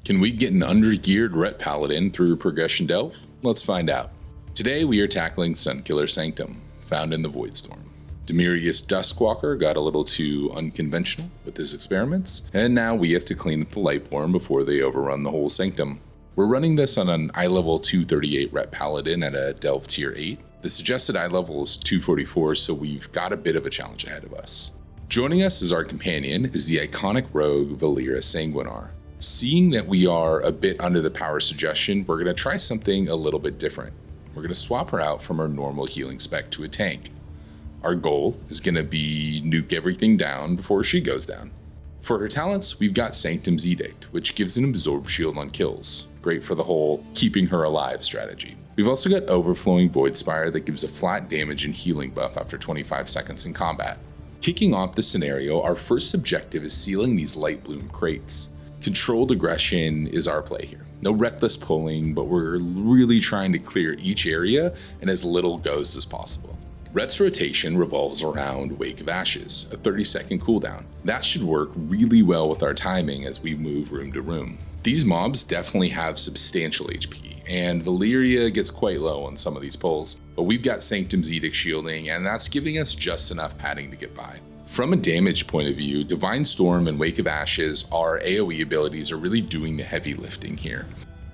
Can we get an Undergeared Ret Paladin through Progression Delve? Let's find out. Today we are tackling Sunkiller Sanctum, found in the Voidstorm. Demirius Duskwalker got a little too unconventional with his experiments, and now we have to clean up the Lightborn before they overrun the whole Sanctum. We're running this on an eye level 238 Ret Paladin at a Delve tier 8. The suggested eye level is 244, so we've got a bit of a challenge ahead of us. Joining us as our companion is the iconic rogue Valeera Sanguinar. Seeing that we are a bit under the power suggestion, we're going to try something a little bit different. We're going to swap her out from our normal healing spec to a tank. Our goal is going to be nuke everything down before she goes down. For her talents, we've got Sanctum's Edict, which gives an absorb shield on kills. Great for the whole keeping her alive strategy. We've also got Overflowing Void Spire that gives a flat damage and healing buff after 25 seconds in combat. Kicking off the scenario, our first objective is sealing these Light Bloom crates. Controlled aggression is our play here. No reckless pulling, but we're really trying to clear each area and as little ghosts as possible. Ret's rotation revolves around Wake of Ashes, a 30-second cooldown. That should work really well with our timing as we move room to room. These mobs definitely have substantial HP, and Valeera gets quite low on some of these pulls, but we've got Sanctum's Edict shielding, and that's giving us just enough padding to get by. From a damage point of view, Divine Storm and Wake of Ashes, our AoE abilities, are really doing the heavy lifting here.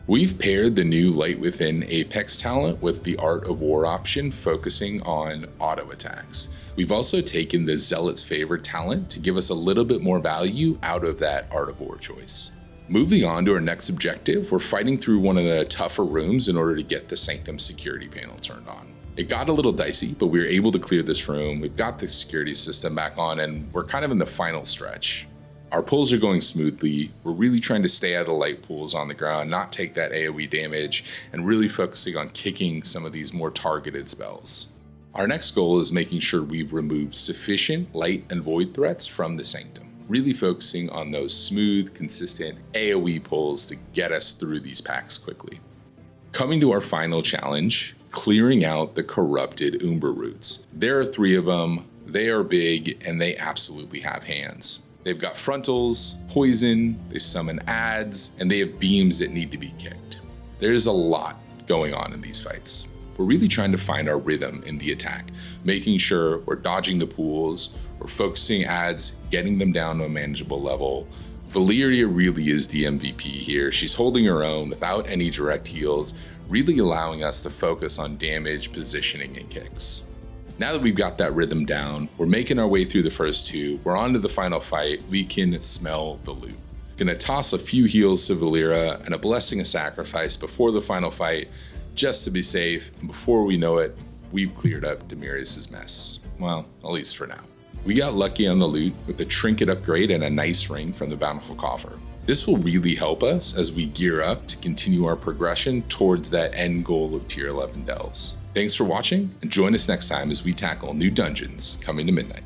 We've paired the new Light Within Apex talent with the Art of War option, focusing on auto attacks. We've also taken the Zealot's Favor talent to give us a little bit more value out of that Art of War choice. Moving on to our next objective, we're fighting through one of the tougher rooms in order to get the Sanctum security panel turned on. It got a little dicey, but we were able to clear this room. We've got the security system back on, and we're kind of in the final stretch. Our pulls are going smoothly. We're really trying to stay out of the light pools on the ground, not take that AoE damage, and really focusing on kicking some of these more targeted spells. Our next goal is making sure we've removed sufficient light and void threats from the Sanctum, really focusing on those smooth, consistent AoE pulls to get us through these packs quickly. Coming to our final challenge, clearing out the corrupted Umbraroots. There are 3 of them, they are big, and they absolutely have hands. They've got frontals, poison, they summon adds, and they have beams that need to be kicked. There's a lot going on in these fights. We're really trying to find our rhythm in the attack, making sure we're dodging the pools, we're focusing adds, getting them down to a manageable level. Valeera really is the MVP here. She's holding her own without any direct heals, really allowing us to focus on damage, positioning, and kicks. Now that we've got that rhythm down, we're making our way through the first 2, we're on to the final fight, we can smell the loot. Gonna toss a few heals to Valeera and a Blessing of Sacrifice before the final fight, just to be safe, and before we know it, we've cleared up Demirius' mess. Well, at least for now. We got lucky on the loot with the trinket upgrade and a nice ring from the Bountiful Coffer. This will really help us as we gear up to continue our progression towards that end goal of tier 11 delves. Thanks for watching, and join us next time as we tackle new dungeons coming to midnight.